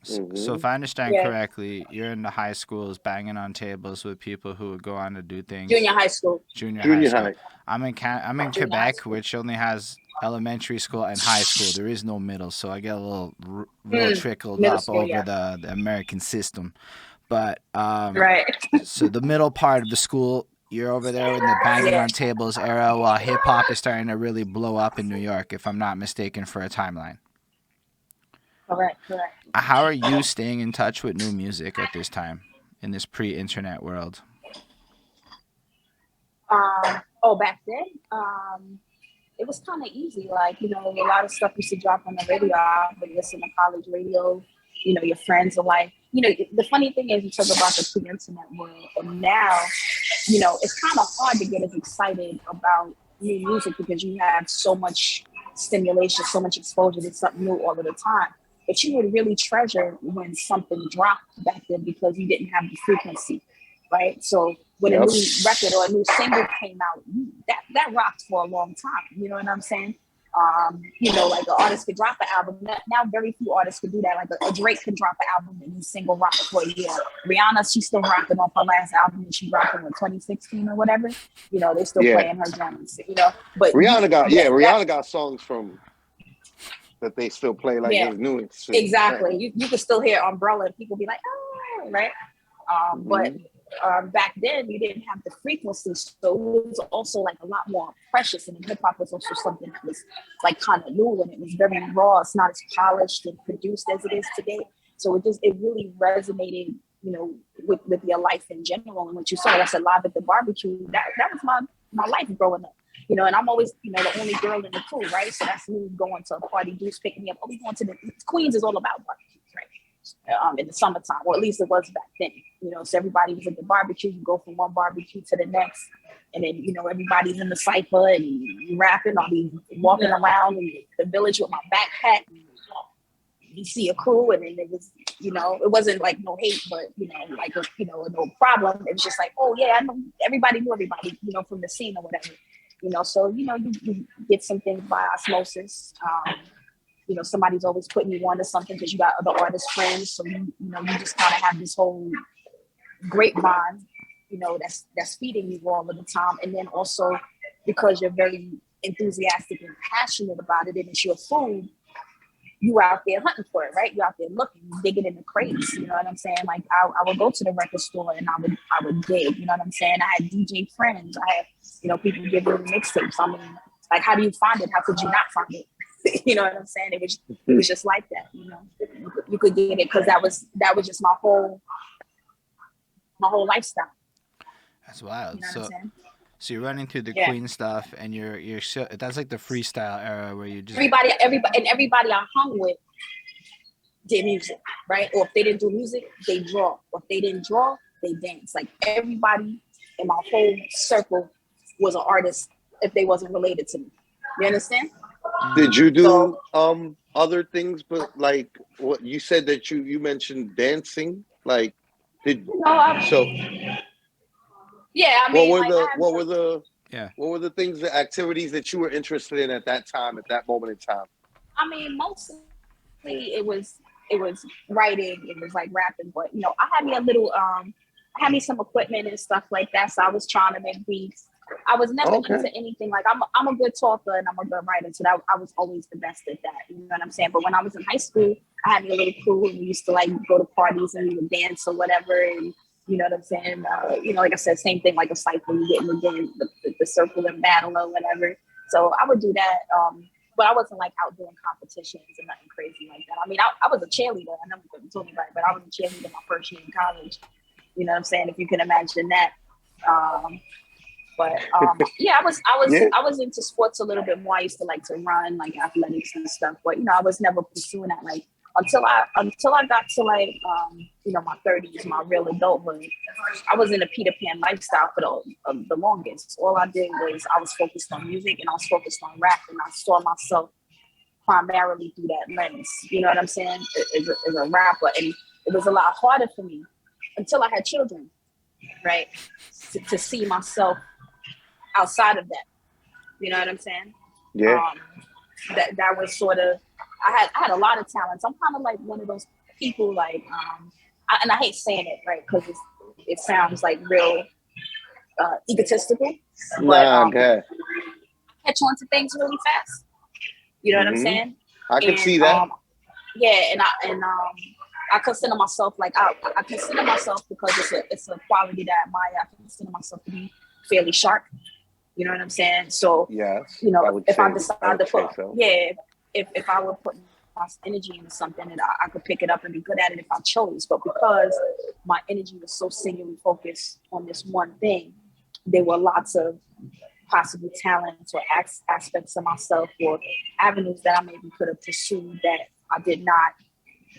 So if I understand correctly, you're in the high schools banging on tables with people who would go on to do things. Junior high school. Junior high school. High. I'm in Junior Quebec, which only has elementary school and high school. There is no middle, so I get a little trickled up school, over the American system. But right. So the middle part of the school, you're over there in the banging on tables era while hip hop is starting to really blow up in New York, if I'm not mistaken, for a timeline. Correct. How are you staying in touch with new music at this time in this pre-internet world? Back then, it was kind of easy. Like, a lot of stuff used to drop on the radio. I would listen to college radio. Your friends are like, the funny thing is you talk about the pre-internet world, and now, it's kind of hard to get as excited about new music because you have so much stimulation, so much exposure to something new all of the time. But you would really treasure when something dropped back then because you didn't have the frequency, right? So when a new record or a new single came out, that rocked for a long time. You know what I'm saying? Like an artist could drop an album. Now very few artists could do that. Like a Drake could drop an album and a single rock for a year. Rihanna, she's still rocking off her last album and she's rocking in 2016 or whatever. They're still playing her gems. But Rihanna got songs from that they still play like it was new. Exactly. You could still hear Umbrella and people be like, oh, right. But back then you didn't have the frequency, so it was also like a lot more precious, and hip hop was also something that was like kind of new and it was very raw. It's not as polished and produced as it is today. So it really resonated, with your life in general. And what you saw, that's Live at the Barbecue. That was my life growing up. And I'm always, the only girl in the crew, right? So that's me going to a party, dudes picking me up. Oh, we going to Queens is all about barbecues, right? In the summertime, or at least it was back then. So everybody was at the barbecue. You go from one barbecue to the next, and then everybody's in the cypher and you rapping. I'll be walking around in the village with my backpack. You see a crew, and then it was, it wasn't like no hate, but no problem. It was just like, oh yeah, I know everybody knew everybody, from the scene or whatever. So you get some things by osmosis. Somebody's always putting you on to something because you got other artist friends. So you just kind of have this whole grapevine, that's feeding you all of the time. And then also because you're very enthusiastic and passionate about it, and it's your food, you out there hunting for it, right? You out there looking, digging in the crates. You know what I'm saying? Like I would go to the record store and I would dig. You know what I'm saying? I had DJ friends. I had people giving me mixtapes. I mean, like, how do you find it? How could you not find it? You know what I'm saying? It was just like that. You could get it because that was just my whole lifestyle. That's wild. You know what I'm saying? So you're running through the Queen stuff, and that's like the freestyle era where you just everybody I hung with did music, right? Or if they didn't do music, they draw. Or if they didn't draw, they dance. Like everybody in my whole circle was an artist if they wasn't related to me. You understand? Did you do other things, but like what you said that you mentioned dancing? Like yeah, I mean, what were the things, the activities that you were interested in at that time, at that moment in time? I mean, mostly it was writing, it was like rapping, but I had me I had me some equipment and stuff like that, so I was trying to make beats. I was never into anything like I'm a good talker and I'm a good writer, so that I was always the best at that. You know what I'm saying? But when I was in high school, I had me a little crew and we used to like go to parties and we would dance or whatever, and you know what I'm saying? Like I said, same thing like a cycle, you get in the circle and battle or whatever. So I would do that. But I wasn't like out doing competitions and nothing crazy like that. I mean, I was a cheerleader. I never told anybody, but I was a cheerleader my first year in college. You know what I'm saying? If you can imagine that. Yeah, I was into sports a little bit more. I used to like to run, like athletics and stuff. But I was never pursuing that like until I got to like my 30s, my real adulthood. I was in a Peter Pan lifestyle for the longest. All I did was I was focused on music and I was focused on rap, and I saw myself primarily through that lens. You know what I'm saying? As a rapper, and it was a lot harder for me until I had children, right? To see myself outside of that. You know what I'm saying? Yeah. That was sort of, I had a lot of talents. I'm kind of like one of those people like, and I hate saying it, right? Because it sounds like real egotistical, but okay. catch on to things really fast. You know what I'm saying? I can see that. Yeah, and I consider myself like I consider myself, because it's a quality that I admire. I consider myself to be fairly sharp. You know what I'm saying? So yes, you know, if I decide to put if I would put my energy into something, and I could pick it up and be good at it if I chose. But because my energy was so singularly focused on this one thing, there were lots of possible talents or aspects of myself or avenues that I maybe could have pursued that I did not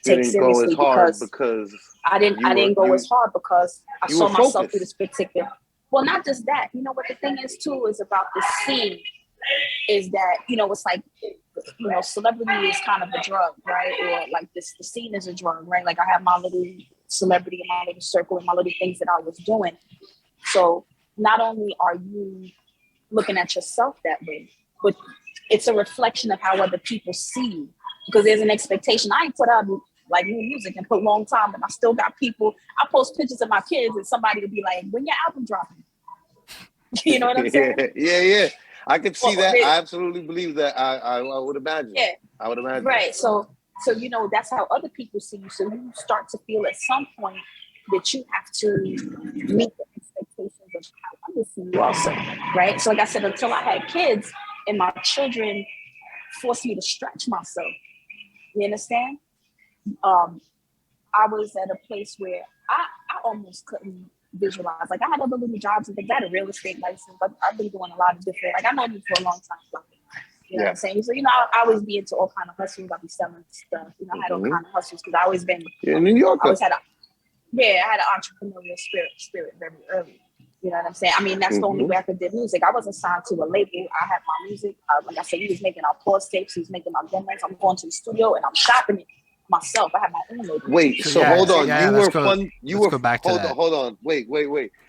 take seriously, because I didn't go as hard because I saw myself through this particular. Well, not just that. You know what the thing is too is about the scene is that, you know, it's like, you know, celebrity is kind of a drug, right? Or like the scene is a drug, right? Like I have my little celebrity and my little circle and my little things that I was doing. So not only are you looking at yourself that way, but it's a reflection of how other people see you, because there's an expectation. I ain't put out like new music and put a long time, and I still got people. I post pictures of my kids and somebody would be like, when your album dropping? You know what I'm saying? Yeah. I can see that. I absolutely believe that. I would imagine. Yeah. I would imagine. Right. So you know, that's how other people see you. So you start to feel at some point that you have to meet the expectations of how others see you also. Right. So like I said, until I had kids, and my children forced me to stretch myself. You understand? I was at a place where I almost couldn't visualize. Like I had other little jobs and things. I had a real estate license, but I've been doing a lot of different, like I know you for a long time. You know what I'm saying? So, you know, I always be into all kind of hustles. I'll be selling stuff. You know, I had all kind of hustles because I always been in New York. I always had I had an entrepreneurial spirit very early. You know what I'm saying? I mean, that's the only way I could do music. I wasn't signed to a label. I had my music. Like I said, he was making our pause tapes. He was making my demos. I'm going to the studio and I'm shopping it myself. I have my own label. Wait, so hold on. Hold on. Wait.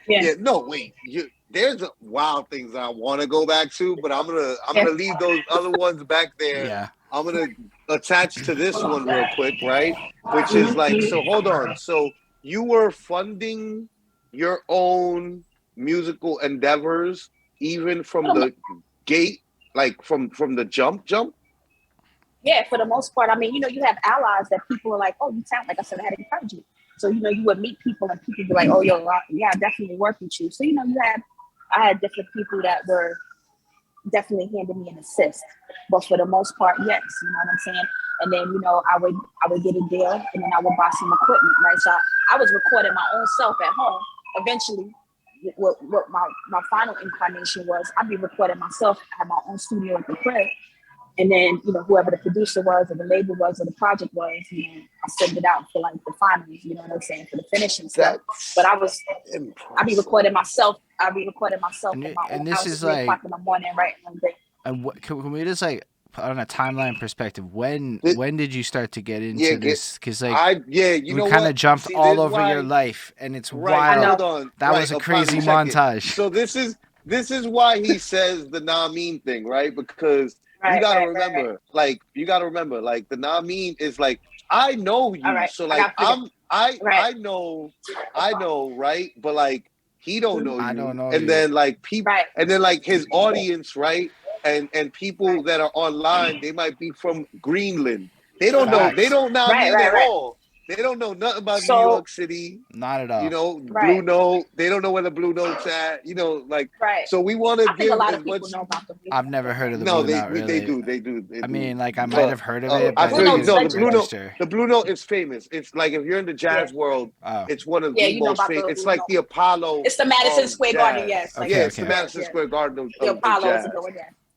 Yeah, no, wait. There's wild things I want to go back to, but I'm gonna leave those other ones back there. Yeah. I'm gonna attach to this one real quick, right? Which is like, so hold on. So you were funding your own musical endeavors even from the gate, like from the jump? Yeah, for the most part. I mean, you know, you have allies that people are like, oh, you sound, like I said, I had to encourage you. So, you know, you would meet people and people be like, oh, yo, yeah, I definitely work with you. So, you know, I had different people that were definitely handing me an assist. But for the most part, yes, you know what I'm saying? And then, you know, I would get a deal and then I would buy some equipment, right? So I was recording my own self at home. Eventually, what my final incarnation was, I'd be recording myself. I had my own studio at the crib. And then, you know, whoever the producer was or the label was or the project was, you know, I send it out for like the finals, you know what I'm saying, for the finishing stuff. But I'd be recording myself. I'd be recording myself in my own house at 3 o'clock in the morning, right? And what can we just like on a timeline perspective? When did you start to get into this? Because like you know, we kind of jumped all over your life, and it's wild. Hold on, that was a crazy montage. So this is why he says the Namin thing, right? Because you gotta remember, like the Namin is like, I know you, so like I know, right? But like he don't know you, I don't know and you. then like people, and then like his audience, right? And people that are online, they might be from Greenland. They don't know. They don't Namin at all. They don't know nothing about New York City. Not at all. You know, Blue Note. They don't know where the Blue Note's at. You know, like. So we want to give a lot of people know about the Blue Note. I've never heard of the Blue Note. They do. I mean, like I might have heard of it. I But feel you. No, the Blue Note is famous. It's like if you're in the jazz world, it's one of the most famous. It's like the Apollo. It's the Madison Square Garden. Yes. It's the Madison Square Garden of Apollo jazz.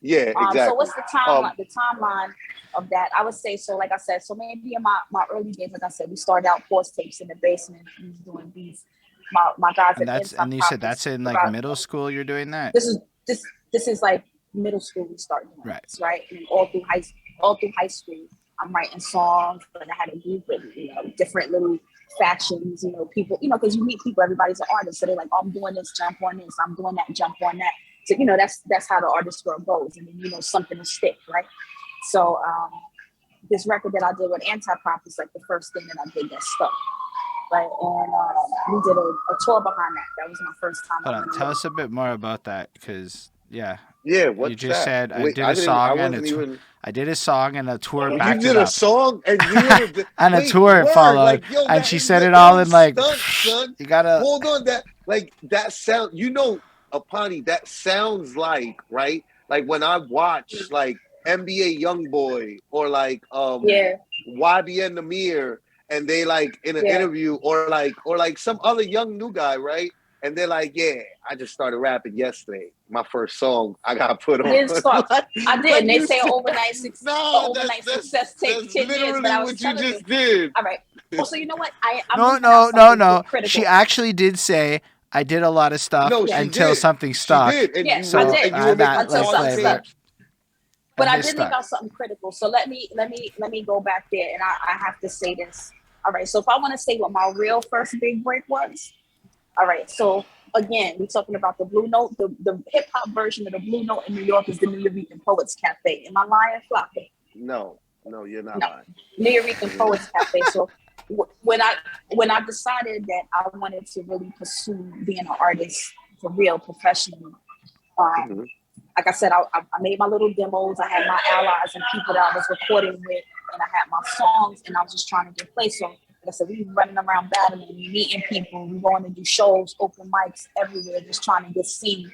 Yeah, exactly. So what's the timeline? The timeline of that, I would say. So, like I said, so maybe in my early days, like I said, we started out pause tapes in the basement. We was doing these. My guys. And you said that's in like middle school. You're doing that. This is like middle school. We start doing this, right? And all through high school, I'm writing songs, and I had a group of different little factions. People. Because you meet people. Everybody's an artist, so they're like, oh, I'm doing this, jump on this. I'm doing that, jump on that. So, that's how the artist world goes. And then, something to stick, right? So this record that I did with Anti-Pop is like the first thing that I did that stuck. Right, and we did a tour behind that. That was my first time. Hold on, tell us a bit more about that, because yeah, what's you just that? said I did a song and I did a song and a tour backed it up. You did a song and and a tour followed, like, and she said it all in like, son. You gotta hold on. That sound, Apani, that sounds like, right? Like when I watch like NBA YoungBoy or like YBN Namir, and they like in an interview or like some other young new guy, right? And they're like, yeah, I just started rapping yesterday. My first song I got put on. I did. And they say overnight success takes 10 years. But I was telling you. Did. All right. Oh, so you know what? No. She actually did say, I did a lot of stuff until something stuck. She did. And I did. Until something stuck. But I did make out something critical. So let me go back there, and I have to say this. All right. So if I want to say what my real first big break was, all right. So again, we're talking about the Blue Note. The hip hop version of the Blue Note in New York is the Littyyy Poets Cafe. Am I lying, Flacko? No, you're not lying. Littyyy Poets Cafe. So when I decided that I wanted to really pursue being an artist for real, professionally. Like I said, I made my little demos. I had my allies and people that I was recording with, and I had my songs, and I was just trying to get placed. So, like I said, we were running around battling, we meeting people, we going to do shows, open mics everywhere, just trying to get seen.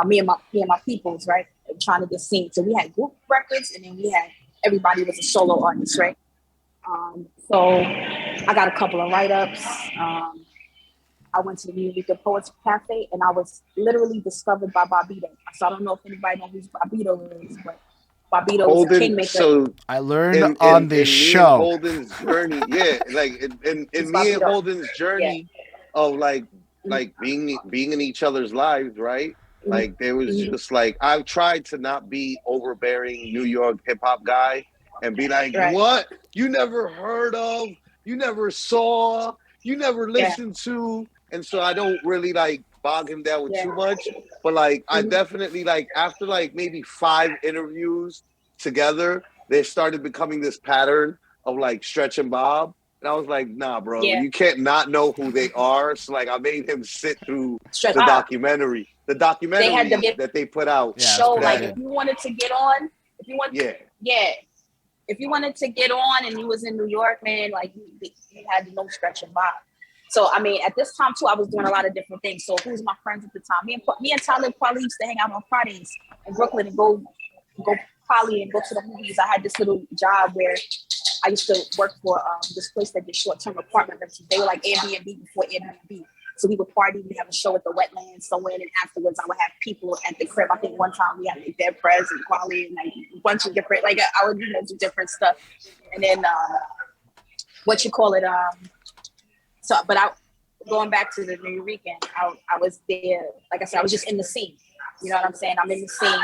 Me and my peoples, right, trying to get seen. So we had group records, and then we had everybody was a solo artist, right. So I got a couple of write-ups. I went to the Littyyy Poets Cafe, and I was literally discovered by Bobbito. So I don't know if anybody knows who Bobbito is, but Bobbito is a kingmaker. So I learned on this show. Holden's journey, like in me and Holden's journey of like being in each other's lives, right? Like there was just like I've tried to not be overbearing New York hip hop guy and be like, what? You never heard of? You never saw? You never listened to? And so I don't really like bog him down with too much, but like I definitely like after like maybe 5 interviews together, they started becoming this pattern of like Stretch and Bob, and I was like, nah, bro, you can't not know who they are. So like I made him sit through the documentary that they put out. Show like if you wanted to get on, if you wanted to get on and you was in New York, man, like you had no Stretch and Bob. So, I mean, at this time, too, I was doing a lot of different things. So, who's my friends at the time? Me and Talib Kweli used to hang out on Fridays in Brooklyn and go poly and go to the movies. I had this little job where I used to work for this place that did short-term apartment rentals. They were like Airbnb before Airbnb. So, we would party. We'd have a show at the Wetlands somewhere. And afterwards, I would have people at the crib. I think one time we had like Dead Prez and Kweli and like a bunch of different, like I would do different stuff. And then, So, but going back to the New Weekend, I was there. Like I said, I was just in the scene. You know what I'm saying? I'm in the scene,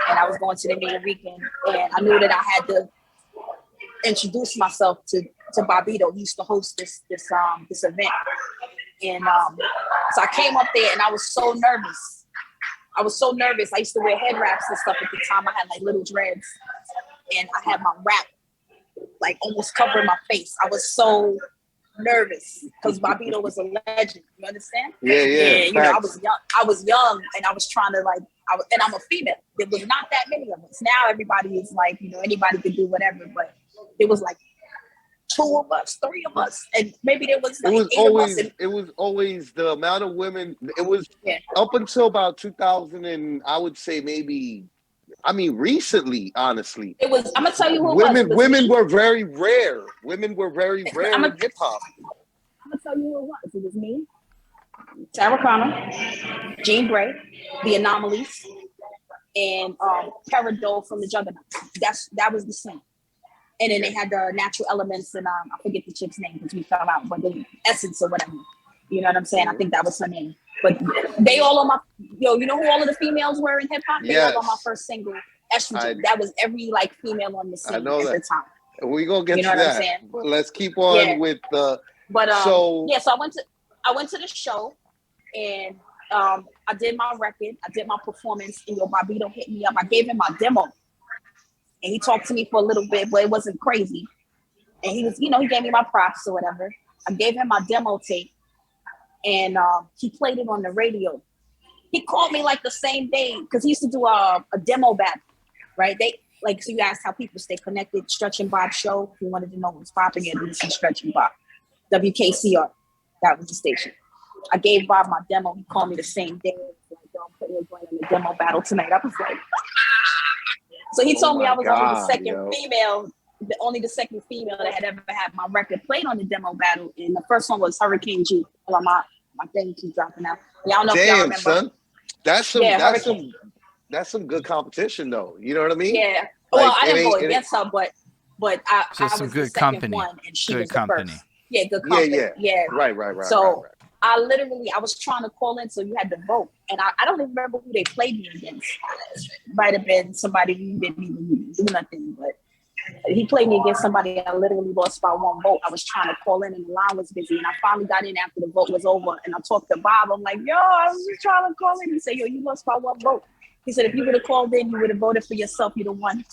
and I was going to the New Weekend, and I knew that I had to introduce myself to Bobbito. He used to host this event, and so I came up there, and I was so nervous. I used to wear head wraps and stuff at the time. I had like little dreads, and I had my wrap like almost covering my face. I was so nervous because Bobbito was a legend. You understand? Yeah. You know, I was young, and I was trying to and I'm a female. There was not that many of us. Now everybody is like, you know, anybody could do whatever, but it was like 2 of us, 3 of us, and maybe there was like 8 of us. It was always the amount of women. It was up until about 2000, and I would say maybe. I mean, recently, honestly, it was. I'm gonna tell you who women were very rare. Women were very rare in hip hop. I'm gonna tell you who it was. It was me, Sarah Connor, Jean Grey, The Anomalies, and Peridot from the Juggernauts. That was the same. And then they had the Natural Elements, and I forget the chick's name because we fell out, but the Essence or whatever. You know what I'm saying? I think that was her name. But they all on my, you know who all of the females were in hip hop? They all on my first single, Estrogen. That was every like female on the scene at the time. We're gonna get to that. But let's keep on with the. But so I went to the show, and I did my record, I did my performance, and Bobbito hit me up. I gave him my demo. and he talked to me for a little bit, but it wasn't crazy. And he was, he gave me my props or whatever. I gave him my demo tape, and he played it on the radio. He called me like the same day because he used to do a demo battle, right? So you asked how people stay connected. Stretch and Bob show. If you wanted to know what's popping, it was Stretch and Bob. WKCR, that was the station. I gave Bob my demo. He called me the same day. Like, yo, I'm putting you in the demo battle tonight. I was like, so he told me I was only the second female, only the second female that had ever had my record played on the demo battle. And the first one was Hurricane G. Well, my thing keeps dropping out. Y'all know if y'all remember. Son. That's some good competition though. You know what I mean? Yeah. Well, I didn't go against her, but I was some the good second company. one, and she was company. the first. Yeah, good company. Yeah. Right. So I was trying to call in, so you had to vote, and I don't even remember who they played me against. Might have been somebody who didn't even do nothing, but he played me against somebody. I literally lost by 1 vote. I was trying to call in, and the line was busy, and I finally got in after the vote was over, and I talked to Bob. I'm like, yo, I was just trying to call in. He said, yo, you lost by 1 vote. He said, if you would have called in, you would have voted for yourself. You'd have won.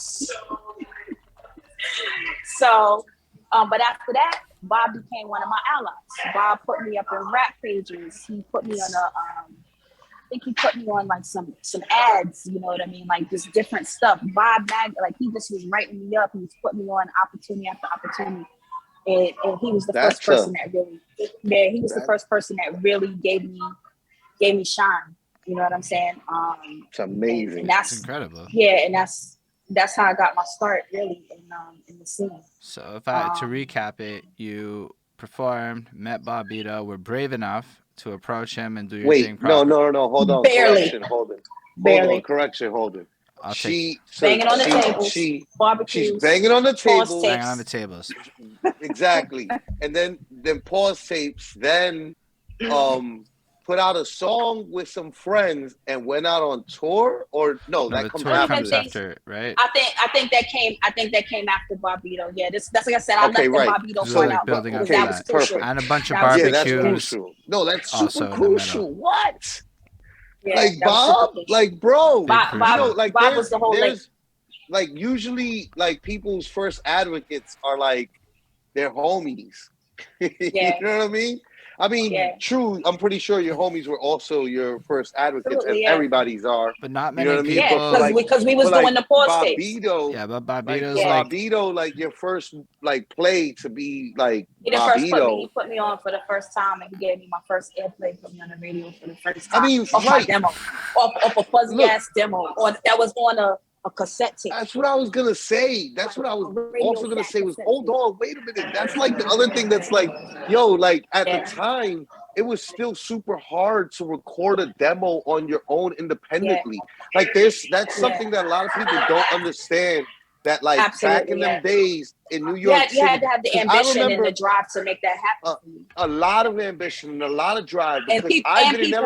So, but after that, Bob became one of my allies. Bob put me up in rap pages. He put me on I think he put me on like some ads, you know what I mean? Like just different stuff. He just was writing me up. He was putting me on opportunity after opportunity. And he was the first person that really, he was the first person that really gave me shine. You know what I'm saying? It's amazing. And that's incredible. Yeah, and that's how I got my start really in the scene. So if I to recap it, you performed, met Bobbito, were brave enough to approach him and do your thing properly. No, hold on. Barely. Correction, Holden. Banging on the tables. Barbecues. She's banging on the tables. Banging on the tables. Exactly. And then pause tapes, then put out a song with some friends and went out on tour, or no that comes after, right? I think that came after Bobbito. Yeah, that's like I said. I let the Bobbito point out building up that was crucial. And a bunch of barbecues. Yeah, that's crucial. No, that's super crucial. What? Yeah, like Bob, like bro, Bob was the whole like usually like people's first advocates are like their homies. You know what I mean? I mean, true. I'm pretty sure your homies were also your first advocates, and everybody's are. But not many people. Yeah, because we was doing the pause tapes. Bobbito. Yeah, but Bobbito's Bobbito, like your first play to be like Bobbito. He put me on for the first time, and he gave me my first airplay. Put me on the radio for the first time. I mean, off my demo, off a fuzzy ass demo, or that was on a cassette tape. That's what I was gonna say. That's what I was also gonna say was, hold on, wait a minute. That's like the other thing that's like, yo, like at the time, it was still super hard to record a demo on your own independently. Like that's something that a lot of people don't understand. That like back in them days in New York City, you had to have the ambition and the drive to make that happen. A lot of ambition and a lot of drive. And people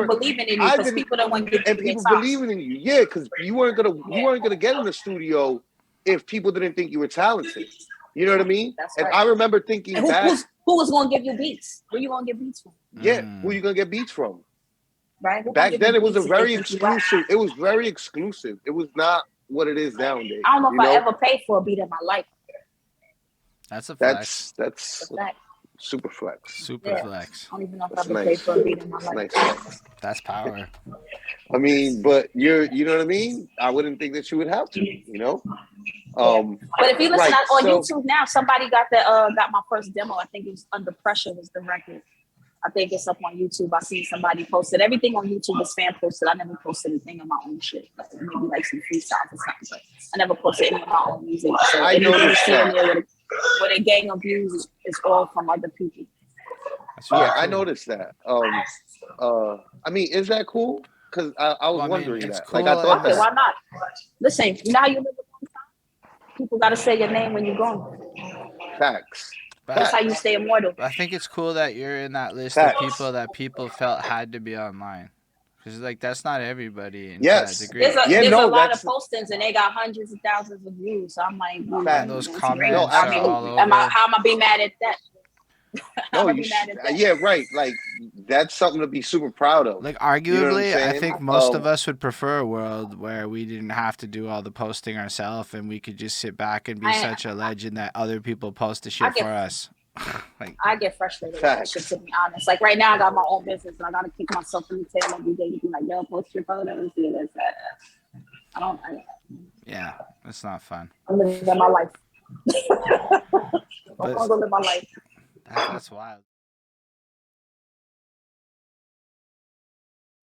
believing in you because people don't want to give you people believing in you. Yeah, because you weren't gonna get in the studio if people didn't think you were talented. You know what I mean? That's and right. I remember thinking back. Who was going to give you beats? Where you going to get beats from? Yeah, who you going to get beats from? Right. Back then, it was a very exclusive. It was very exclusive. It was not what it is nowadays. I don't know if I ever paid for a beat in my life. That's a flex. That's super flex. Super flex. I don't even know if I ever paid for a beat in my life. Nice. That's power. I mean, but you know what I mean? I wouldn't think that you would have to, you know? But if you listen on YouTube now, somebody got my first demo. I think it was Under Pressure was the record. I think it's up on YouTube. I seen somebody posted. Everything on YouTube is fan posted. I never posted anything of my own shit. Like maybe like some freestyles or something. But I never posted any of my own music. So I noticed that. With a gang of views is all from other people. I noticed that. I mean, is that cool? Because I was wondering that. Cool. Like I thought why not? Listen, you know how you live a long time? People got to say your name when you're gone. Facts. That's how you stay immortal. I think it's cool that you're in that list of people that people felt had to be online. Because, like, that's not everybody. Yes. There's a lot of postings, and they got hundreds of thousands of views. So I'm like, and those comments are all over. How am I be mad at that? No, yeah, right. Like that's something to be super proud of. Like arguably, you know I think most of us would prefer a world where we didn't have to do all the posting ourselves and we could just sit back and be such a legend that other people post the shit for us. Like, I get frustrated with that shit, to be honest. Like right now, I got my own business and I gotta keep myself in the tail every day to be like, yo, post your photos, do this, that. I don't. Yeah, it's not fun. I'm living my life. I'm gonna live my life. That's wild.